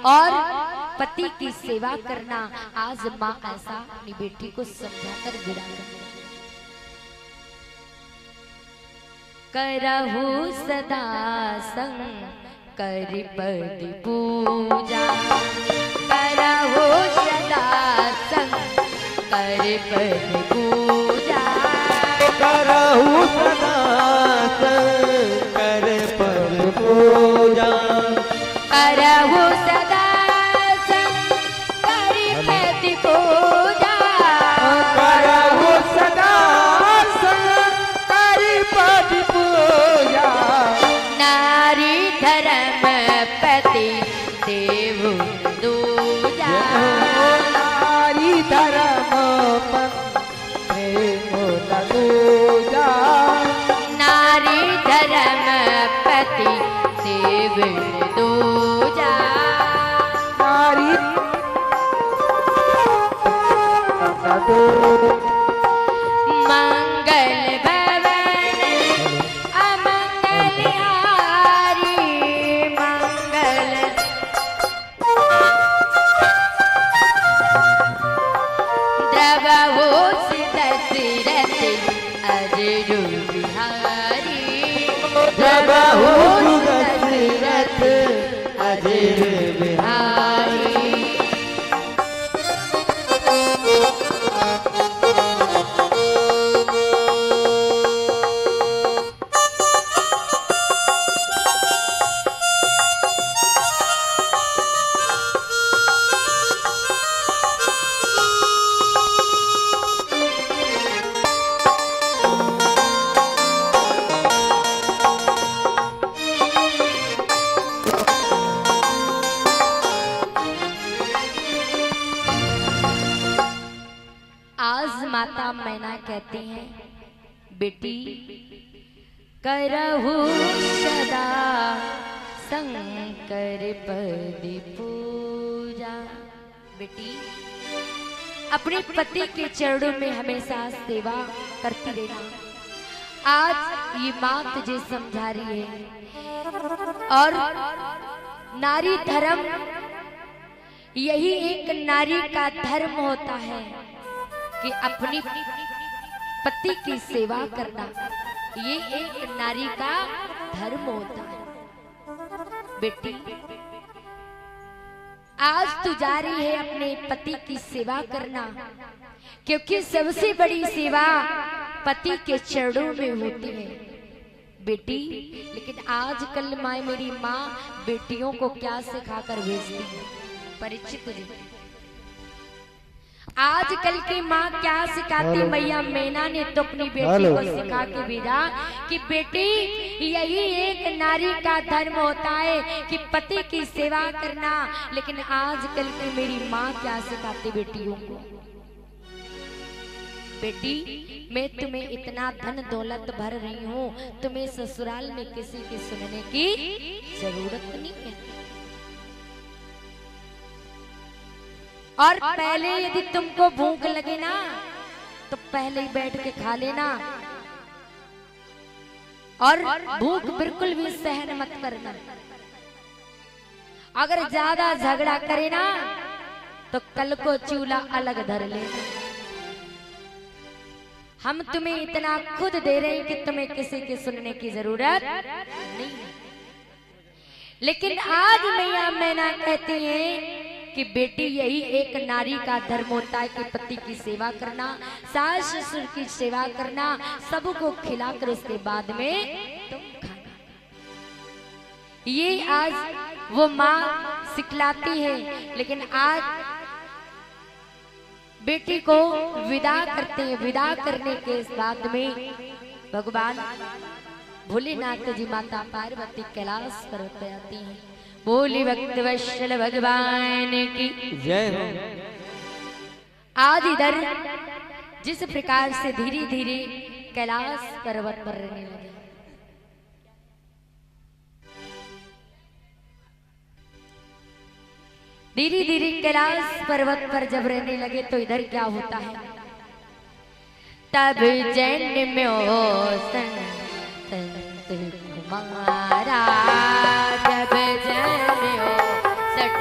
और पति की सेवा करना। आज माँ ऐसा अपनी बेटी को समझाकर विदा करहु सदा संग कर पद पूजा, करहु सदा संग कर पद पूजा, करहु सदा संग कर पद पूजा, करहु सदा संग कर पद पूजा, करहु सदा संग कर पद पूजा। नारी धर्म पति देव दूजा, नारी धर्म प्रेम दूजा, नारी धर्म पति देव दूजा, नारी मंगल भवन अमंगल हारी, मंगल द्रवहु दशरथ अजरु बिहारी, द्रवहु दशरथ अजर बिहारी। आज माता मैना कहती हैं, बेटी करहु सदा शंकर पद पूजा। बेटी अपने पति के चरणों में हमेशा सेवा करती रहना। आज ये माँ तुझे समझा रही है। और नारी धर्म, यही एक नारी का धर्म होता है कि अपनी पति की सेवा करना, ये एक नारी का धर्म होता है। बेटी आज तू जा रही है अपने पति की सेवा करना, क्योंकि सबसे बड़ी सेवा पति के चरणों में होती है। बेटी लेकिन आजकल माँ, मेरी माँ बेटियों को क्या सिखाकर भेजती है? परिचित जी, आजकल की माँ क्या सिखाती? मैया मैना ने तो अपनी बेटी को सिखा के भेजा कि बेटी यही एक नारी का धर्म होता है कि पति की सेवा करना। लेकिन आजकल की मेरी माँ क्या सिखाती बेटियों को? बेटी मैं तुम्हें इतना धन दौलत भर रही हूँ, तुम्हें ससुराल में किसी के सुनने की जरूरत नहीं है। और पहले यदि तुमको भूख लगे ना तो पहले ही बैठ के खा लेना, और भूख बिल्कुल भी सहन मत करना। अगर ज्यादा झगड़ा करे ना तो कल को चूल्हा अलग धर लेना। हम तुम्हें इतना खुद दे रहे हैं कि तुम्हें किसी के सुनने की जरूरत नहीं है। लेकिन आज मैया मैना कहती है कि बेटी यही एक नारी का धर्म होता है कि पति की सेवा करना, सास ससुर की सेवा करना, सबको खिलाकर उसके बाद में तुम खाना। ये आज वो माँ सिखलाती है। लेकिन आज बेटी को विदा करते हैं। विदा करने के बाद में भगवान भोलेनाथ जी माता पार्वती कैलाश पर्वत पे आती हैं। बोली भक्त वत्सल भगवान की जय हो। आज इधर जिस प्रकार से धीरे धीरे कैलाश पर्वत पर रहने लगे, धीरे धीरे कैलाश पर्वत पर जब रहने लगे तो इधर क्या होता है? तब जन्म में हो संत कुमारा, जब जन्म हो सट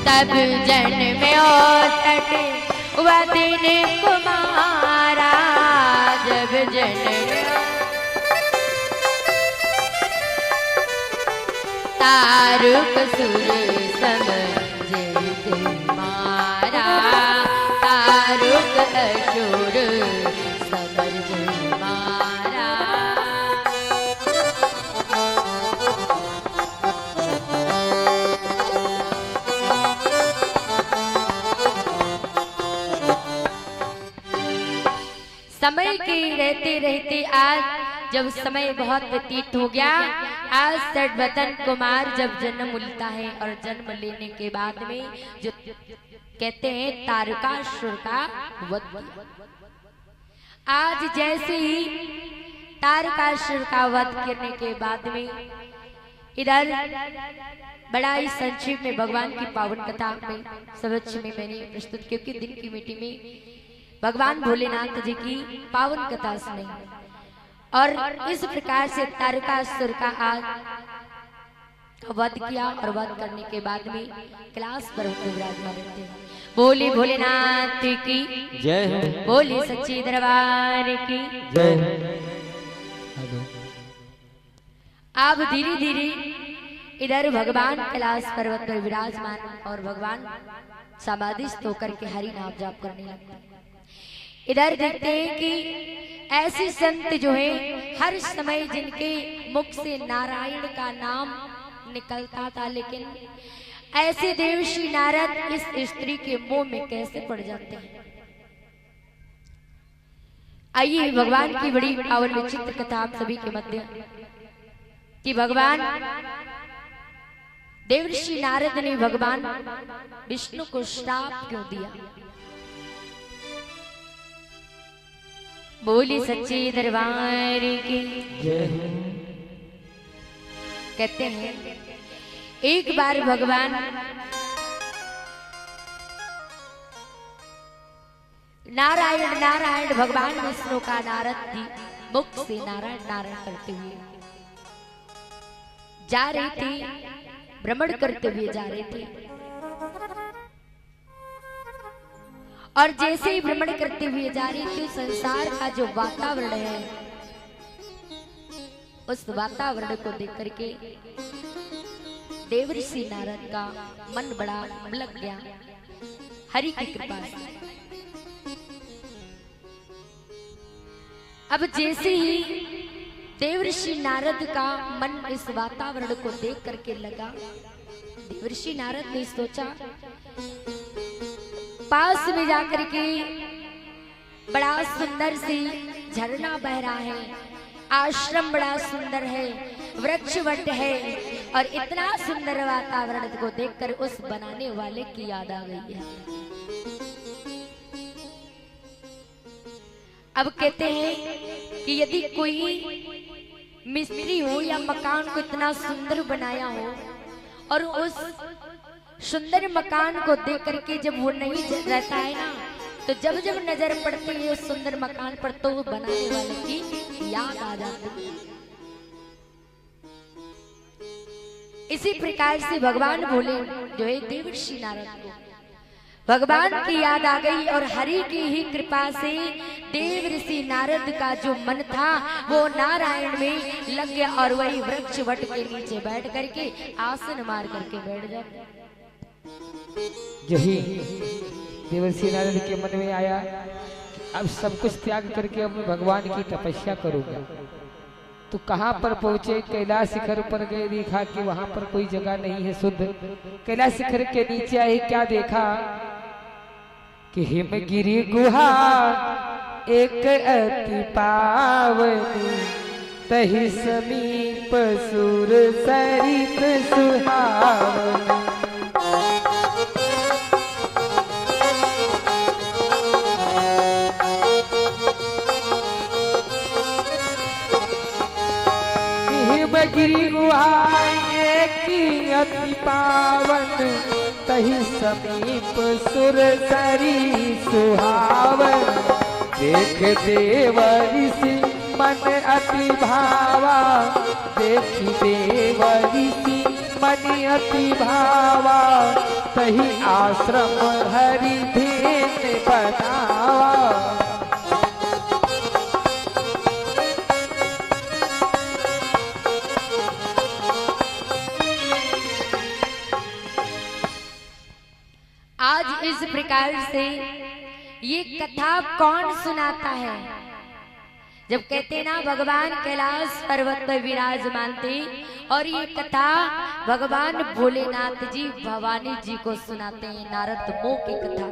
तब जन्म औसठ वह दिन कुमारा, जब जन्म तारुक सुर समझे मारा, तारुक असुर समझे मारा। समय के रहते रहते आज जब समय बहुत व्यतीत हो गया, आज सटवतन कुमार जब जन्म लेता है और जन्म लेने के बाद में जो कहते हैं तारकासुर का वध किया। आज जैसे ही तारकासुर का वध करने के बाद में इधर बड़ा ही संक्षेप में भगवान की पावन कथा में सर्वोच्च में मैंने प्रस्तुत, क्योंकि दिन की मिट्टी में भगवान भोलेनाथ जी की पावन कथा सुनी और इस प्रकार से तारकासुर का आज वध किया और वध करने के बाद में कैलाश पर्वत पर विराजमान रहते हैं। बोली भोलेनाथ की जय, बोली सच्चे दरबार की जय। अब धीरे धीरे इधर भगवान कैलाश पर्वत पर विराजमान और भगवान समाधिस्थ होकर के हरि नाम जाप करने लगते हैं। इधर देखते हैं कि ऐसे संत जो है हर समय जिनके मुख से नारायण का नाम निकलता था, लेकिन ऐसे देवर्षि नारद इस स्त्री के मोह में कैसे पड़ जाते हैं। आइए भगवान की बड़ी पावन विचित्र कथा आप सभी के मध्य कि भगवान देवर्षि नारद ने भगवान विष्णु को श्राप क्यों दिया। बोली सच्चे दरबार की जय। कहते हैं एक बार भगवान नारायण नारायण भगवान विष्णु का नारद जी मुख से नारायण नारायण करते हुए जा रहे थे, भ्रमण करते हुए जा रहे थे और जैसे ही भ्रमण करते हुए जा रही थी संसार का जो वातावरण है उस वातावरण को देख करके देवर्षि नारद का मन बड़ा लग गया हरि की कृपा से। अब जैसे ही देवर्षि नारद का मन इस वातावरण को देख करके लगा, देवर्षि नारद ने सोचा पास में जाकर के बड़ा सुंदर सी झरना बह रहा है, आश्रम बड़ा सुंदर है, वृक्ष वट है और इतना सुंदर वातावरण को देखकर उस बनाने वाले की याद आ गई है। अब कहते हैं कि यदि कोई मिस्त्री हो या मकान को इतना सुंदर बनाया हो और उस सुंदर मकान को देख करके जब वो नहीं रहता है ना, तो जब जब नजर पड़ती है उस सुंदर मकान पर तो वो बनाने वाले की याद आ जाती है। इसी प्रकार से भगवान भोले जो है देवर्षि नारद को भगवान की याद आ गई और हरि की ही कृपा से देवर्षि नारद का जो मन था वो नारायण में लग गया और वही वृक्ष वट के नीचे बैठ करके आसन मार करके बैठ जाते। यही देवर्षि नारद के मन में आया अब सब कुछ त्याग करके अब मैं भगवान की तपस्या करूंगा। तो कहाँ पर पहुंचे, कैलाश शिखर पर गए, देखा कि वहां पर कोई जगह नहीं है शुद्ध। कैलाश शिखर के नीचे आए, क्या देखा कि हिमगिरी गुहा एक अति पावनी, तहि समीप सुर सरित सुहावनी। हिमगिरी गुहा एक अति पावन, तहि समीप सुर सरी सुहावन। देख देव ऋषि मन अति भावा, देखी देव ऋषि मन अति भावा। तही आश्रम हरि दीन बनावा। आज इस प्रकार से ये कथा कौन सुनाता है? जब कहते ना भगवान कैलाश पर्वत पर विराजमान थे और ये कथा भगवान भोलेनाथ जी भवानी जी को सुनाते हैं, नारद मुंह की कथा।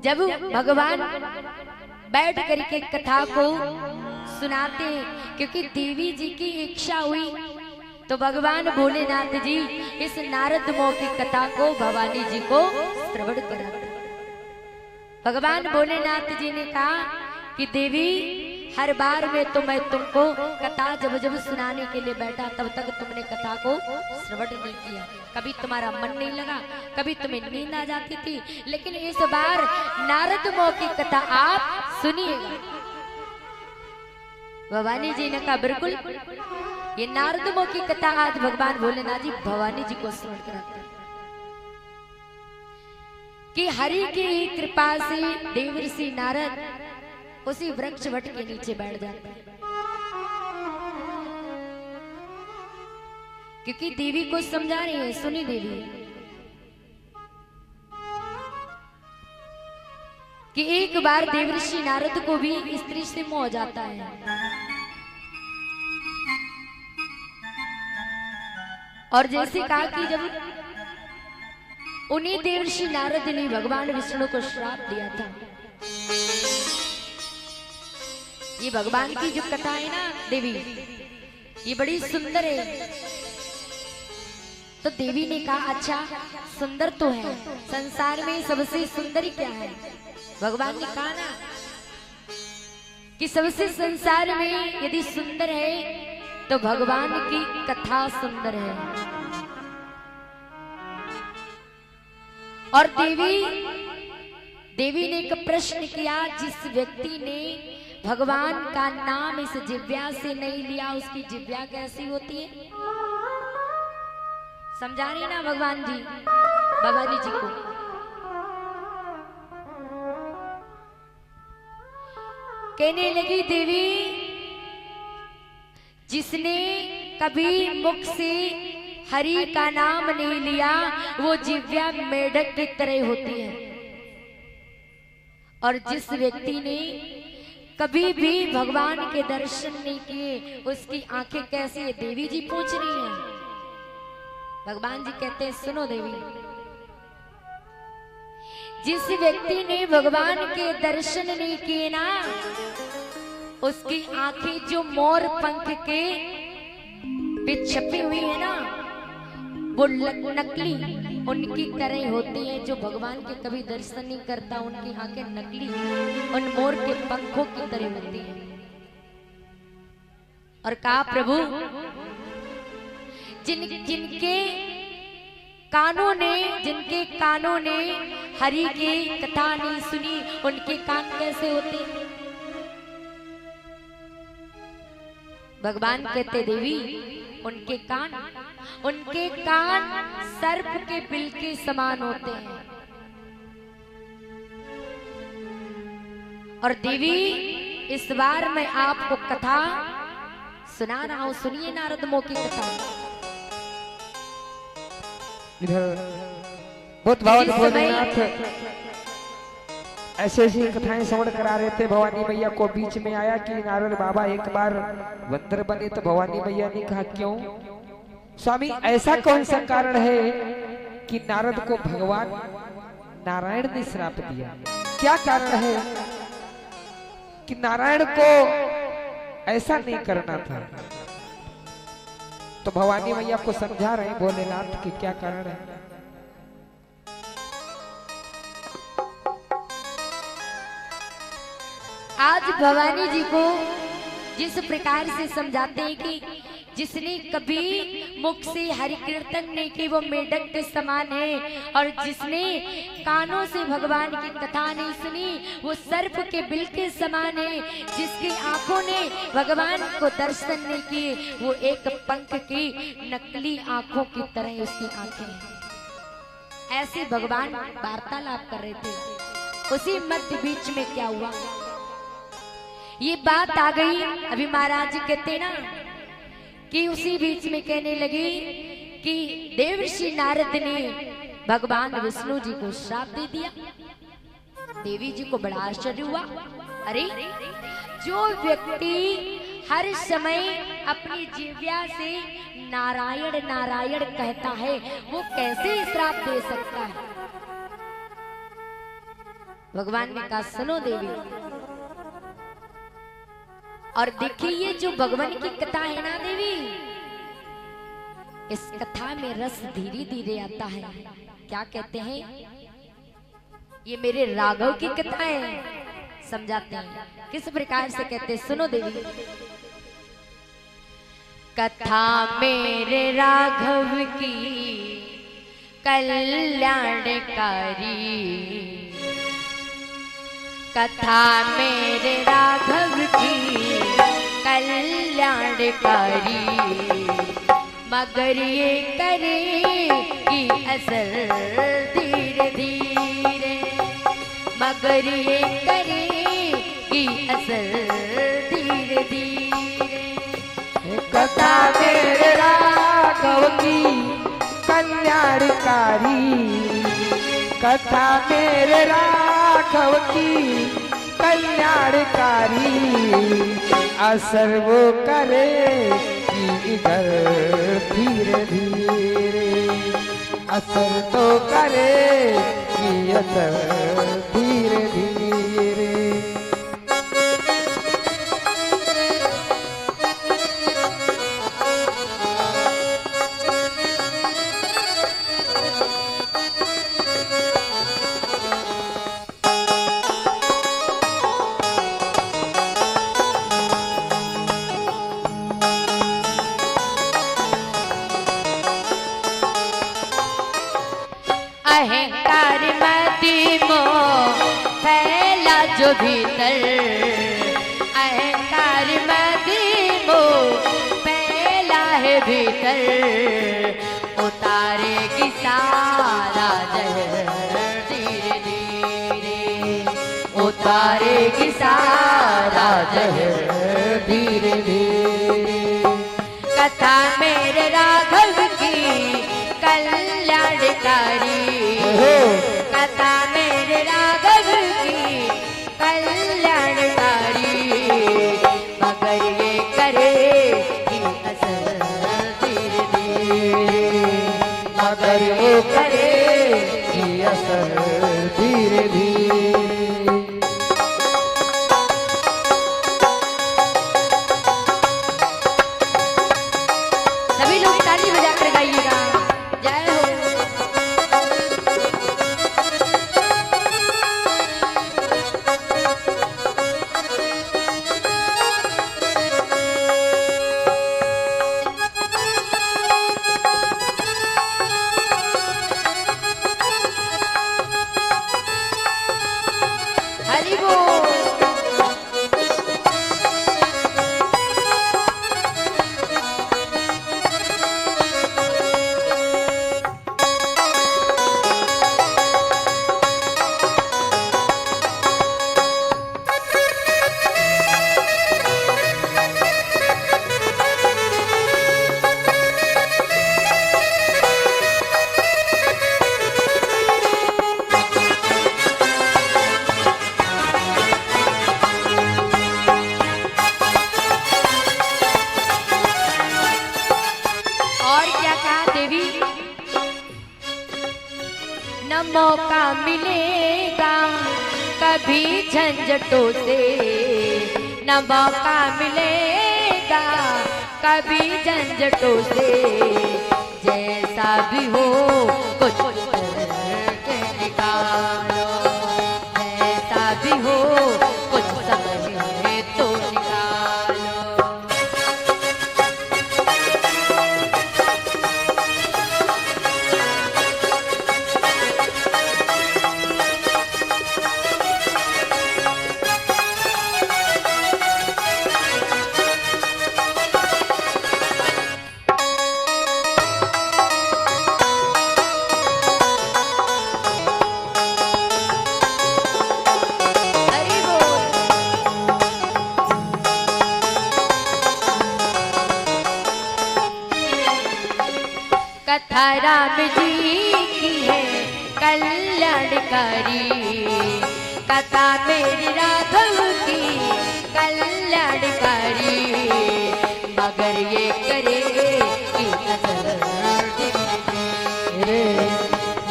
जब भगवान बैठ करके कथा को सुनाते हैं, क्योंकि देवी जी की इच्छा हुई तो भगवान भोलेनाथ जी इस नारद मुंह की कथा को भवानी जी को श्रवण कराते। भगवान भोलेनाथ जी ने कहा कि देवी, हर बार में तो मैं तुमको कथा जब जब सुनाने के लिए बैठा तब तक तुमने कथा को श्रवण नहीं किया, कभी तुम्हारा मन नहीं लगा, कभी तुम्हें नींद आ जाती थी, लेकिन इस बार नारद मुंह की कथा आप सुनिएगा। भवानी जी ने कहा बिल्कुल, ये नारद मुंह की कथा आज भगवान भोलेनाथ जी भवानी जी को श्रवण कराते हैं कि हरि की कृपा से देवर्षि नारद उसी वृक्ष वट के नीचे बैठ जाते हैं, क्योंकि देवी को समझा रही है। सुनी देवी कि एक बार देवर्षि नारद को भी स्त्री से मोह जाता है और जैसे कहा कि जब उन्हीं देवर्षि नारद ने भगवान विष्णु को श्राप दिया था। ये भगवान की जो कथा है ना देवी, ये बड़ी सुंदर है। तो देवी ने कहा अच्छा सुंदर तो है, संसार में सबसे सुंदर ही क्या है? भगवान ने कहा ना कि सबसे संसार में यदि सुंदर है तो भगवान की कथा सुंदर है। और देवी ने एक प्रश्न किया, जिस व्यक्ति ने भगवान का नाम इस जिह्वा से नहीं लिया उसकी जिह्वा कैसी होती है? समझा रही ना भगवान जी भवानी जी को। कहने लगी देवी, जिसने कभी मुख से हरि का नाम नहीं लिया वो जिह्वा मेढक की तरह होती है, और जिस व्यक्ति ने कभी भी भगवान के दर्शन नहीं किए उसकी आंखें कैसी है? देवी जी पूछ रही हैं। भगवान जी कहते हैं सुनो देवी, जिस व्यक्ति ने भगवान के दर्शन नहीं किए ना उसकी आंखें जो मोर पंख के पे छपी हुई है ना वो नकली उनकी तरह होती है। जो भगवान के कभी दर्शन नहीं करता उनकी आंखें नकली उन मोर के पंखों की तरह होती है। और कहा प्रभु, जिनके कानों ने हरि की कथा नहीं सुनी उनके कान कैसे होते? भगवान कहते देवी उनके कान सर्प के बिल के समान होते हैं। और देवी इस बार मैं आपको कथा सुना रहा हूं, सुनिए नारद मुंह की कथा। इधर बहुत भावन भोलेनाथ ऐसे ऐसी कथाएं श्रवण करा रहे थे। भवानी मैया को बीच में आया कि नारद बाबा एक बार बंदर बने, तो भवानी मैया ने कहा क्यों स्वामी, ऐसा कौन सा कारण है कि नारद को भगवान नारायण ने श्राप दिया? क्या कारण है कि नारायण को ऐसा नहीं करना था? तो भवानी मैया को समझा रहे हैं भोलेनाथ कि क्या कारण है। आज भवानी जी को जिस प्रकार से समझाते हैं कि जिसने कभी मुख से हरि कीर्तन नहीं की वो मेढक के समान है, और जिसने कानों से भगवान की कथा नहीं सुनी वो सर्प के बिल के समान है, जिसकी आंखों ने भगवान को दर्शन नहीं किए वो एक पंख की नकली आंखों की तरह उसकी आंखें हैं। ऐसे भगवान वार्तालाप कर रहे थे। उसी मध्य बीच में क्या हुआ, ये बात आ गई। अभी महाराज जी कहते ना कि उसी बीच में कहने लगी कि देवर्षि नारद ने भगवान विष्णु जी को श्राप दे दिया। देवी जी को बड़ा आश्चर्य हुआ, अरे जो व्यक्ति हर समय अपनी जिह्वा से नारायण नारायण कहता है वो कैसे श्राप दे सकता है। भगवान ने कहा सुनो देवी, और देखिए ये जो भगवान की कथा है ना देवी, इस कथा में रस धीरे धीरे आता है। क्या कहते हैं, ये मेरे राघव की कथा है। समझाते हैं किस प्रकार से कहते, सुनो देवी। कथा मेरे राघव की कल्याणकारी, कथा मेरे राघव की कल्याणकारी, मगर ये करेगी असर धीरे धीरे, मगर ये करेगी असर धीरे धीरे। कथा मेरे राघव की कल्याणकारी, कथा मेरे राघव की कल्याणकारी, असर वो करे कि इधर धीरे धीरे, असर तो करे कि असर धीरे धीरे। अहंकार मति मोह फैला जो भीतर, अहंकार मति मोह फैला है भीतर, उतारेगी सारा जहर धीरे धीरे, उतारेगी सारा जहर धीरे धीरे। कथा मेरे राघव की कल्याणकारी, कथा मेरे राघव की कल्याणकारी, मगर ये करेगी असर धीरे धीरे, मगर ये करेगी असर धीरे धीरे। सभी लोग ताली बजाकर गाइएगा, जय हो। हरि बोल। और क्या कहा देवी, न मौका मिलेगा कभी झंझटों से, न मौका मिलेगा कभी झंझटों से, जैसा भी हो कुछ करके निकालो, जैसा भी हो कुछ समझे तो निकालो। कथा राम जी की है कल्याणकारी, कथा मेरी राघव की कल्याणकारी, मगर ये करे कि नजर रे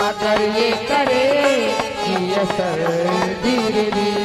मगर ये करे कि असर धीरे धीरे